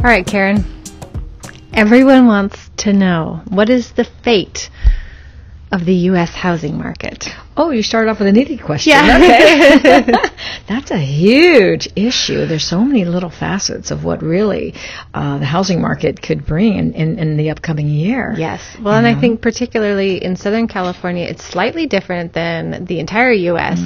All right, Karen. Everyone wants to know, what is the fate of the U.S. housing market? Oh, you started off with a nitty question. Yeah. Okay. That's a huge issue. There's so many little facets of what really the housing market could bring in the upcoming year. Yes. Well, and I think particularly in Southern California, it's slightly different than the entire U.S.,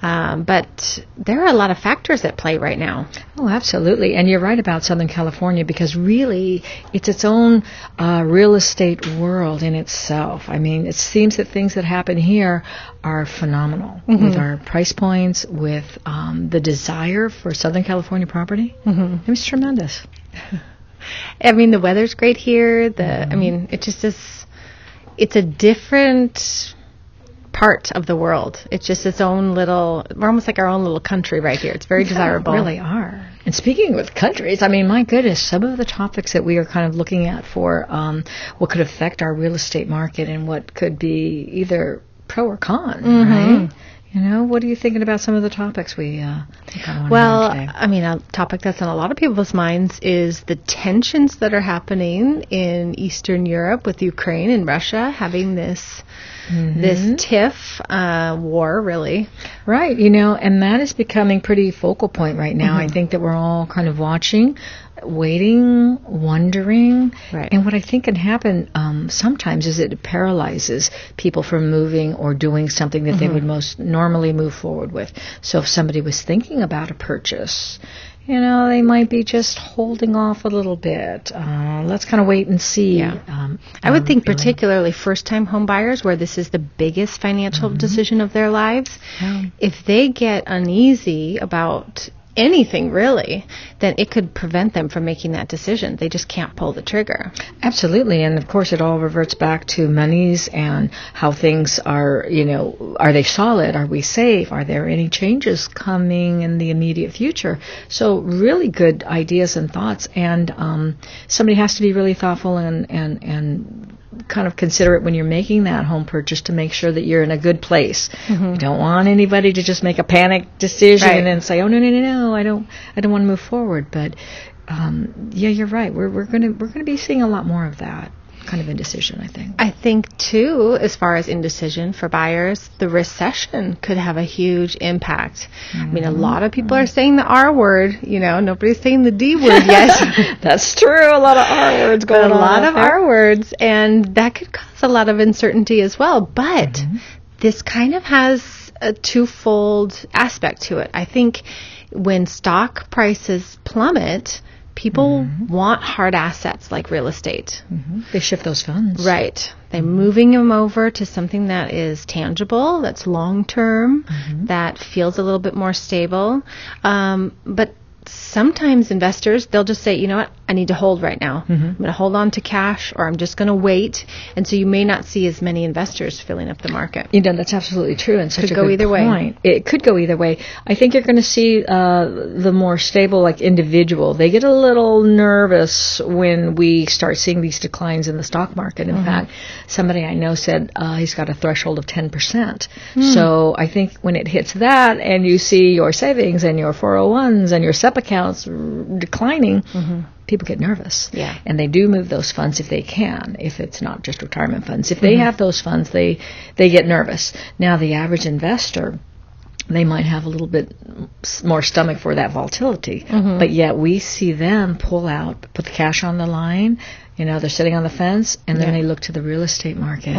but there are a lot of factors at play right now. Oh, absolutely. And you're right about Southern California, because really it's its own real estate world in itself. I mean, it seems that things that happen here are phenomenal with our price points, with the desire for Southern California property. It was tremendous. I mean, the weather's great here. I mean, it just is, it's a different part of the world. It's just its own little, we're almost like our own little country right here. It's very desirable. We really are. And speaking with countries, I mean, my goodness, some of the topics that we are kind of looking at for what could affect our real estate market and what could be either pro or con, right? You know, what are you thinking about some of the topics we think I want to today? I mean, a topic that's on a lot of people's minds is the tensions that are happening in Eastern Europe with Ukraine and Russia having this tiff war, really. Right, you know, and that is becoming pretty focal point right now. I think that we're all kind of watching, waiting, wondering. Right. And what I think can happen sometimes is it paralyzes people from moving or doing something that they would most normally move forward with. So if somebody was thinking about a purchase, you know, they might be just holding off a little bit. Let's kind of wait and see. I would think particularly first-time home buyers, where this is the biggest financial decision of their lives, if they get uneasy about anything really, then it could prevent them from making that decision. They just can't pull the trigger. Absolutely. And of course it all reverts back to monies and how things are, you know, are they solid? Are we safe? Are there any changes coming in the immediate future? So really good ideas and thoughts. And somebody has to be really thoughtful and kind of consider it when you're making that home purchase to make sure that you're in a good place. You don't want anybody to just make a panic decision and say, "Oh no, I don't want to move forward." But yeah, you're right. We're going to be seeing a lot more of that kind of indecision, I think. I think too, as far as indecision for buyers, the recession could have a huge impact. I mean, a lot of people are saying the R word. You know, nobody's saying the D word yet. That's true. A lot of R words going on. A lot of R words, and that could cause a lot of uncertainty as well. But this kind of has a twofold aspect to it. I think when stock prices plummet, people want hard assets like real estate. They shift those funds. Right. They're moving them over to something that is tangible, that's long-term, that feels a little bit more stable. But sometimes investors, they'll just say, you know what, I need to hold right now. I'm going to hold on to cash, or I'm just going to wait. And so you may not see as many investors filling up the market. You know, that's absolutely true, and such a good point. Could go either way. It could go either way. I think you're going to see the more stable, like individual, they get a little nervous when we start seeing these declines in the stock market. In fact, somebody I know said he's got a threshold of 10%. So I think when it hits that, and you see your savings and your 401s and your SEP accounts declining, people get nervous. Yeah. And they do move those funds if they can, if it's not just retirement funds. If they have those funds, they get nervous. Now, the average investor, they might have a little bit more stomach for that volatility. But yet we see them pull out, put the cash on the line. You know, they're sitting on the fence, and then they look to the real estate market.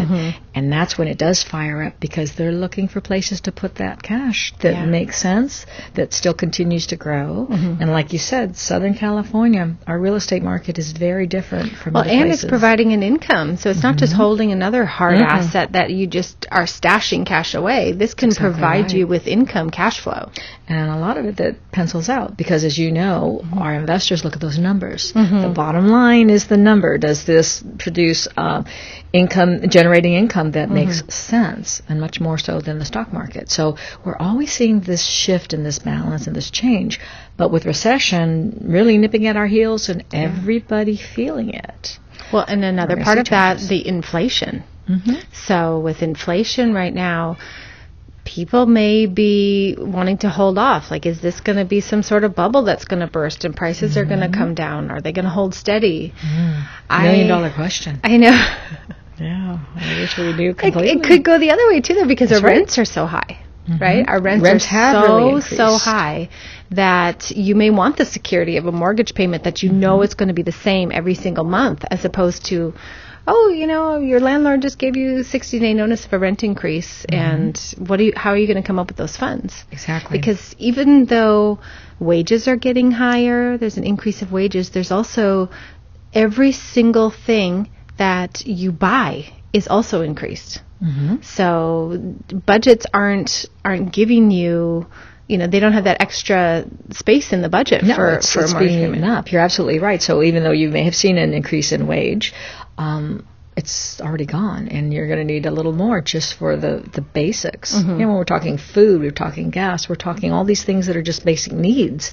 And that's when it does fire up, because they're looking for places to put that cash that makes sense, that still continues to grow. And like you said, Southern California, our real estate market is very different from other places. It's providing an income. So it's not just holding another hard asset that you just are stashing cash away. This can provide you with income cash flow. And a lot of it that pencils out, because as you know, our investors look at those numbers. The bottom line is the number. Does this produce generating income that makes sense, and much more so than the stock market? So we're always seeing this shift and this balance and this change. But with recession really nipping at our heels and everybody feeling it. Well, and another part of that, the inflation. So with inflation right now, people may be wanting to hold off. Like, is this going to be some sort of bubble that's going to burst and prices are going to come down? Are they going to hold steady? $1 million question. I know. Yeah, I wish we knew completely. It could go the other way too, though, because our rents are so high, right? Our rents are so high that you may want the security of a mortgage payment that you know it's going to be the same every single month, as opposed to, your landlord just gave you 60-day notice of a rent increase, and how are you going to come up with those funds? Exactly. Because even though wages are getting higher, there's an increase of wages, there's also every single thing that you buy is also increased. So budgets aren't giving you, they don't have that extra space in the budget for it's mortgage payment. up. You're absolutely right. So even though you may have seen an increase in wage, it's already gone, and you're going to need a little more just for the basics. When we're talking food, we're talking gas, we're talking all these things that are just basic needs.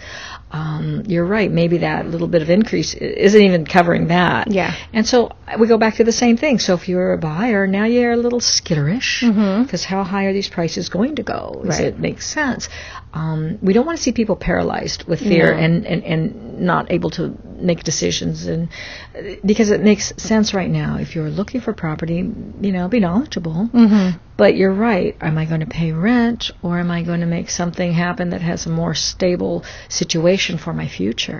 You're right. Maybe that little bit of increase isn't even covering that. Yeah. And so we go back to the same thing. So if you're a buyer, now you're a little skitterish because how high are these prices going to go? Does it make sense? We don't want to see people paralyzed with fear and not able to make decisions, and because it makes sense right now. If you're looking for property, be knowledgeable. But you're right. Am I going to pay rent, or am I going to make something happen that has a more stable situation for my future?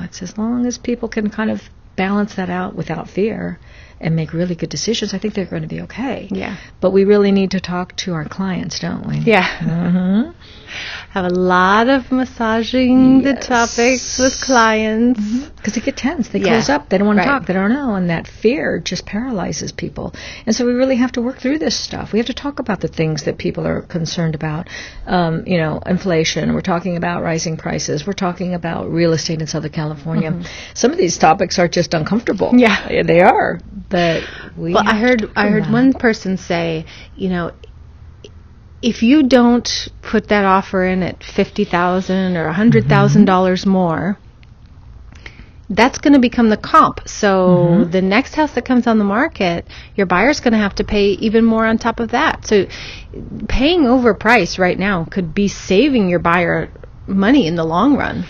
It's as long as people can kind of balance that out without fear and make really good decisions, I think they're going to be okay. Yeah. But we really need to talk to our clients, don't we? Yeah. Have a lot of massaging the topics with clients. Because they get tense. They close up. They don't want to talk. They don't know. And that fear just paralyzes people. And so we really have to work through this stuff. We have to talk about the things that people are concerned about. Inflation. We're talking about rising prices. We're talking about real estate in Southern California. Some of these topics are just uncomfortable. Yeah. They are. But I heard one person say, if you don't put that offer in at $50,000 or $100,000 more, that's going to become the comp. So the next house that comes on the market, your buyer's going to have to pay even more on top of that. So paying overprice right now could be saving your buyer money in the long run.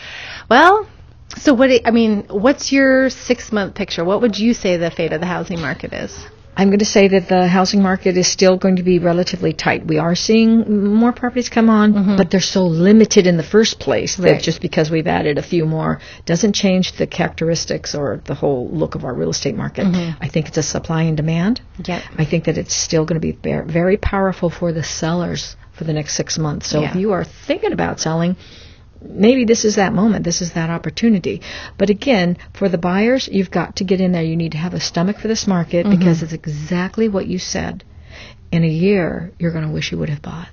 Well, so what's your 6-month picture? What would you say the fate of the housing market is? I'm going to say that the housing market is still going to be relatively tight. We are seeing more properties come on, but they're so limited in the first place that just because we've added a few more doesn't change the characteristics or the whole look of our real estate market. I think it's a supply and demand. Yep. I think that it's still going to be very powerful for the sellers for the next 6 months. So if you are thinking about selling, maybe this is that moment. This is that opportunity. But again, for the buyers, you've got to get in there. You need to have a stomach for this market because it's exactly what you said. In a year, you're going to wish you would have bought.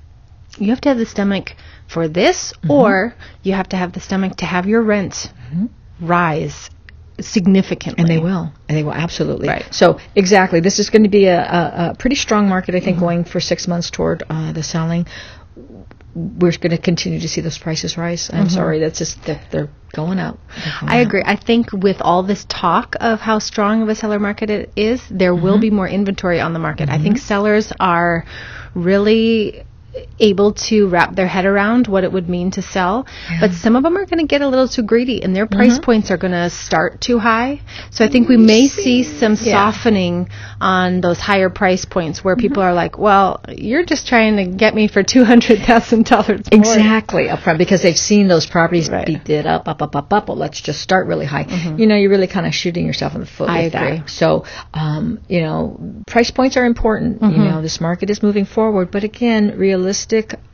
You have to have the stomach for this, or you have to have the stomach to have your rent rise significantly. And they will. And they will, absolutely. Right. So, exactly. This is going to be a pretty strong market, I think, going for 6 months toward the selling. We're going to continue to see those prices rise. I'm sorry, that's just that they're going up. I agree. I think with all this talk of how strong of a seller market it is, there will be more inventory on the market. I think sellers are really able to wrap their head around what it would mean to sell, but some of them are going to get a little too greedy, and their price points are going to start too high. So I think we may see some softening on those higher price points where people are like, well, you're just trying to get me for $200,000 more. Exactly, up front, because they've seen those properties be bid up. Well, let's just start really high. You're really kind of shooting yourself in the foot with that. So, price points are important. This market is moving forward, but again, realistic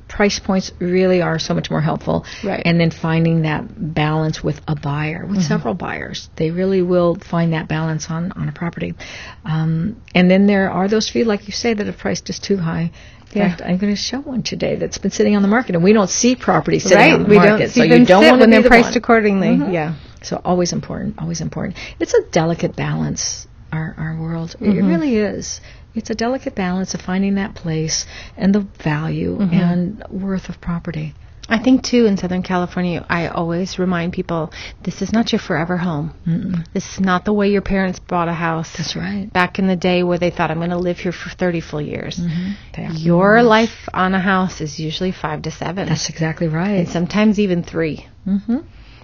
price points really are so much more helpful. Right. And then finding that balance with a buyer, with several buyers. They really will find that balance on a property. And then there are those few, like you say, that have priced just too high. In fact, I'm going to show one today that's been sitting on the market, and we don't see properties sitting on the market. Don't see so them you don't sit want when to they're be priced one. accordingly. Yeah. So always important. It's a delicate balance, our world. It really is. It's a delicate balance of finding that place and the value and worth of property. I think, too, in Southern California, I always remind people, this is not your forever home. Mm-mm. This is not the way your parents bought a house. That's right. Back in the day where they thought, I'm going to live here for 30 full years. Mm-hmm. Your life on a house is usually 5 to 7. That's exactly right. And sometimes even 3. Mm-hmm.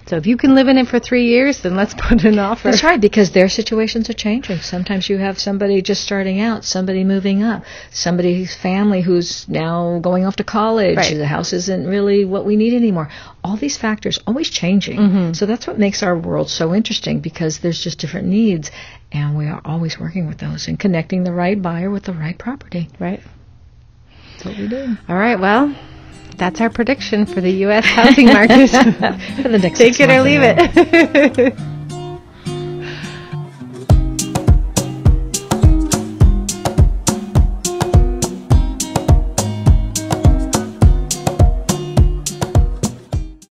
So if you can live in it for 3 years, then let's put an offer. That's right, because their situations are changing. Sometimes you have somebody just starting out, somebody moving up, somebody's family who's now going off to college. Right. The house isn't really what we need anymore. All these factors always changing. Mm-hmm. So that's what makes our world so interesting, because there's just different needs, and we are always working with those and connecting the right buyer with the right property. Right. That's what we do. All right, well, that's our prediction for the U.S. housing market. For the next Take 6 it or months leave it.